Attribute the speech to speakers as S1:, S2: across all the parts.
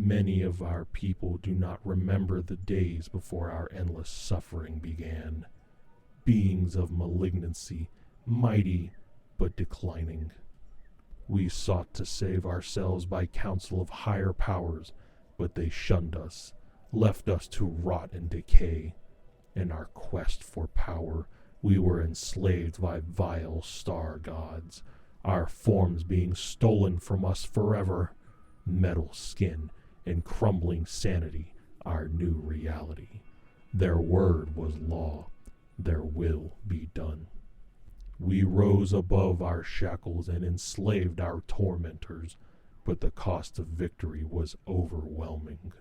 S1: Many of our people do not remember the days before our endless suffering began. Beings of malignancy, mighty but declining. We sought to save ourselves by counsel of higher powers, but they shunned us, left us to rot and decay. In our quest for power, we were enslaved by vile star gods, our forms being stolen from us forever. Metal skin and crumbling sanity, our new reality. Their word was law, their will be done. We rose above our shackles and enslaved our tormentors, but the cost of victory was overwhelming.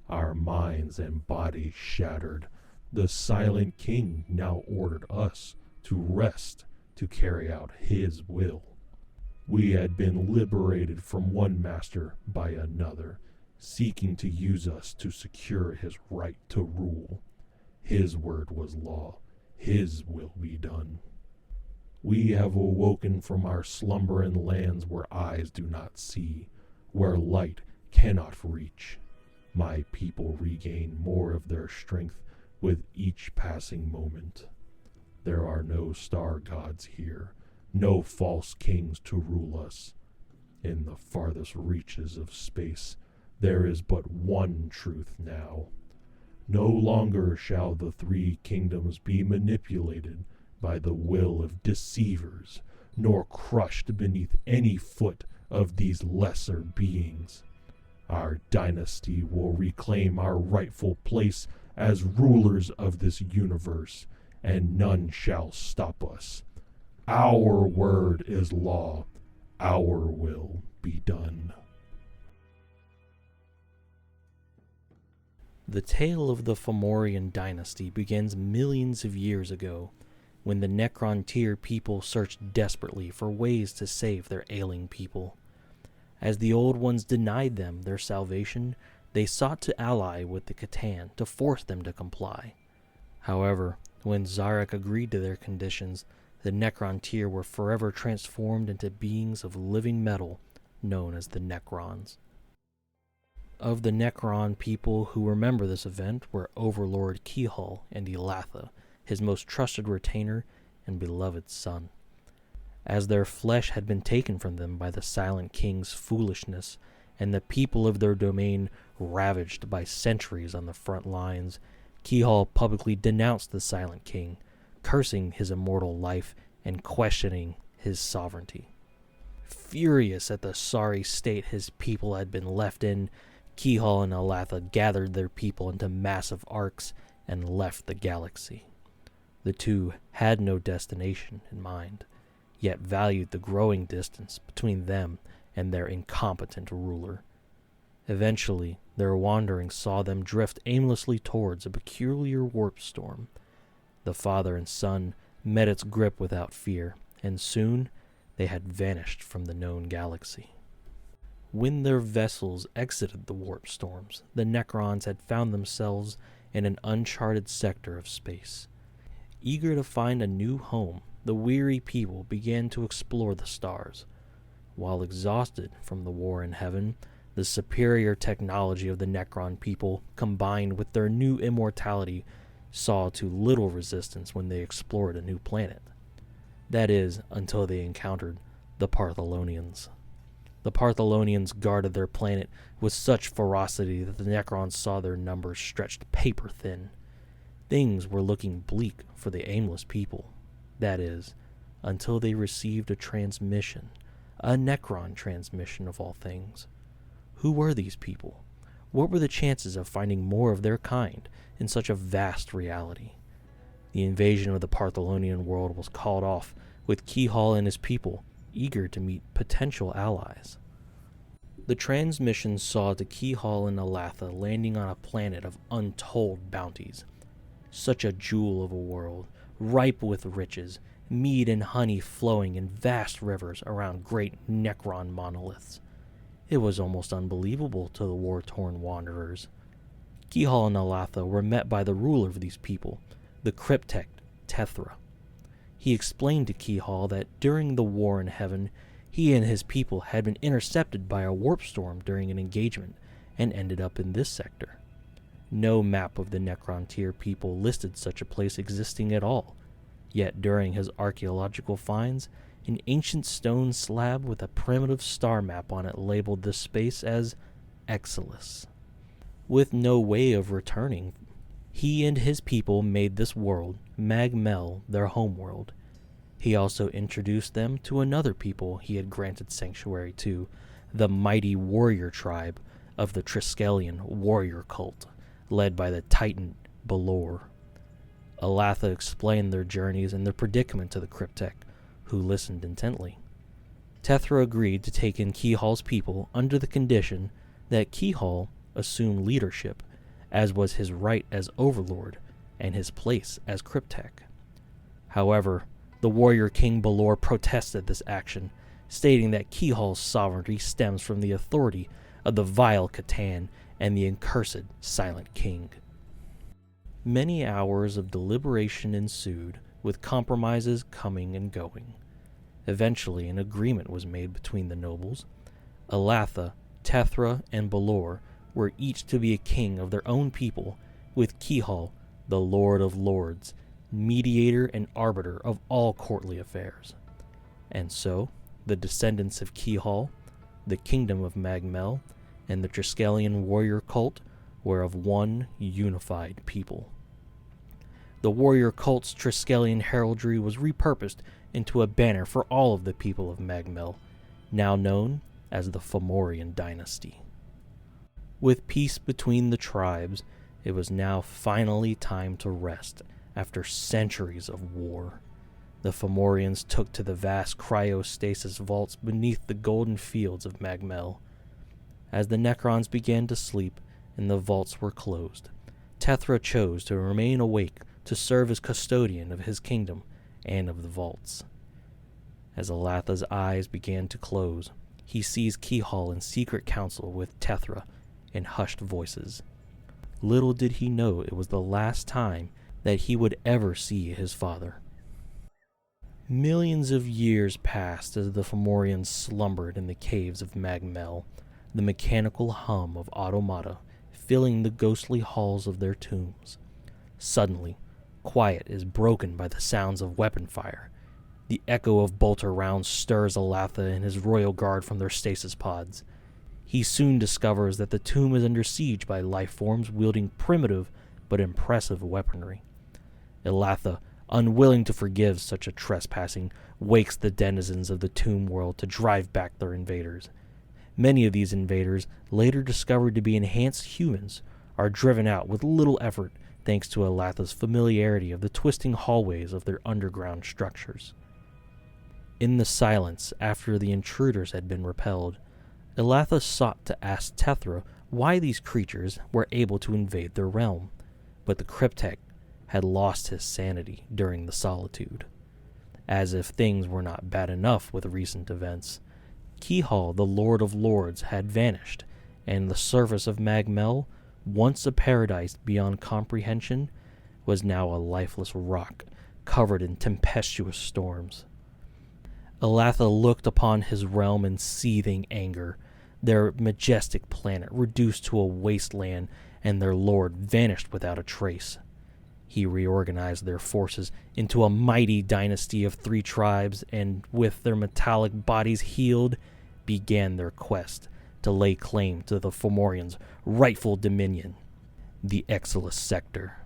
S1: Our minds and bodies shattered. The silent king now ordered us to rest to carry out his will. We had been liberated from one master by another, seeking to use us to secure his right to rule. His word was law, his will be done. We have awoken from our slumber in lands where eyes do not see, where light cannot reach. My people regain more of their strength with each passing moment. There are no star gods here, no false kings to rule us. In the farthest reaches of space, there is but one truth now. No longer shall the three kingdoms be manipulated by the will of deceivers, nor crushed beneath any foot of these lesser beings. Our dynasty will reclaim our rightful place as rulers of this universe, and none shall stop us. Our word is law, our will be done.
S2: The tale of the Fomorian Dynasty begins millions of years ago, when the Necron-tier people searched desperately for ways to save their ailing people. As the Old Ones denied them their salvation, they sought to ally with the Catan to force them to comply. However, when Zarek agreed to their conditions, the Necron-tier were forever transformed into beings of living metal known as the Necrons. Of the Necron people who remember this event were Overlord Cichol and Elatha, his most trusted retainer and beloved son. As their flesh had been taken from them by the Silent King's foolishness, and the people of their domain ravaged by sentries on the front lines, Cichol publicly denounced the Silent King, cursing his immortal life and questioning his sovereignty. Furious at the sorry state his people had been left in, Cichol and Elatha gathered their people into massive arcs and left the galaxy. The two had no destination in mind, yet valued the growing distance between them and their incompetent ruler. Eventually, their wanderings saw them drift aimlessly towards a peculiar warp storm. The father and son met its grip without fear, and soon they had vanished from the known galaxy. When their vessels exited the warp storms, the Necrons had found themselves in an uncharted sector of space. Eager to find a new home, the weary people began to explore the stars. While exhausted from the war in heaven, the superior technology of the Necron people, combined with their new immortality, saw to little resistance when they explored a new planet. That is, until they encountered the Partholonians. The Partholonians guarded their planet with such ferocity that the Necrons saw their numbers stretched paper-thin. Things were looking bleak for the aimless people. That is, until they received a transmission, a Necron transmission of all things. Who were these people? What were the chances of finding more of their kind in such a vast reality? The invasion of the Partholonian world was called off, with Cichol and his people eager to meet potential allies. The transmission saw to Cichol and Elatha landing on a planet of untold bounties. Such a jewel of a world, ripe with riches, mead and honey flowing in vast rivers around great Necron monoliths. It was almost unbelievable to the war-torn wanderers. Cichol and Elatha were met by the ruler of these people, the cryptech Tethra. He explained to Cichol that during the war in heaven, he and his people had been intercepted by a warp storm during an engagement, and ended up in this sector. No map of the Necrontyr people listed such a place existing at all, yet during his archaeological finds, an ancient stone slab with a primitive star map on it labeled this space as Exilus. With no way of returning, he and his people made this world, Mag Mell, their homeworld. He also introduced them to another people he had granted sanctuary to, the mighty warrior tribe of the Triskelion warrior cult, led by the Titan Balor. Elatha explained their journeys and their predicament to the Cryptek, who listened intently. Tethra agreed to take in Cichol's people under the condition that Cichol assume leadership, as was his right as overlord and his place as Cryptek. However, the warrior king Balor protested this action, stating that Cichol's sovereignty stems from the authority of the vile Catan and the accursed Silent King. Many hours of deliberation ensued, with compromises coming and going. Eventually, an agreement was made between the nobles. Elatha, Tethra, and Balor were each to be a king of their own people, with Cichol, the Lord of Lords, mediator and arbiter of all courtly affairs. And so, the descendants of Cichol, the kingdom of Mag Mell, and the Triskelion warrior cult were of one unified people. The warrior cult's Triskelion heraldry was repurposed into a banner for all of the people of Mag Mell, now known as the Fomorian Dynasty. With peace between the tribes, it was now finally time to rest after centuries of war. The Fomorians took to the vast cryostasis vaults beneath the golden fields of Mag Mell. As the Necrons began to sleep and the vaults were closed, Tethra chose to remain awake to serve as custodian of his kingdom and of the vaults. As Elatha's eyes began to close, he sees Cichol in secret council with Tethra in hushed voices. Little did he know it was the last time that he would ever see his father. Millions of years passed as the Fomorians slumbered in the caves of Mag Mell, the mechanical hum of automata filling the ghostly halls of their tombs. Suddenly, quiet is broken by the sounds of weapon fire. The echo of bolter rounds stirs Elatha and his royal guard from their stasis pods. He soon discovers that the tomb is under siege by life forms wielding primitive but impressive weaponry. Elatha, unwilling to forgive such a trespassing, wakes the denizens of the tomb world to drive back their invaders. Many of these invaders, later discovered to be enhanced humans, are driven out with little effort thanks to Elatha's familiarity of the twisting hallways of their underground structures. In the silence after the intruders had been repelled, Elatha sought to ask Tethra why these creatures were able to invade their realm, but the Cryptek had lost his sanity during the solitude. As if things were not bad enough with recent events, Cichol, the Lord of Lords, had vanished, and the surface of Mag Mell, once a paradise beyond comprehension, was now a lifeless rock covered in tempestuous storms. Elatha looked upon his realm in seething anger, their majestic planet reduced to a wasteland and their lord vanished without a trace. He reorganized their forces into a mighty dynasty of 3 tribes and, with their metallic bodies healed, began their quest to lay claim to the Fomorians' rightful dominion, the Exilus sector.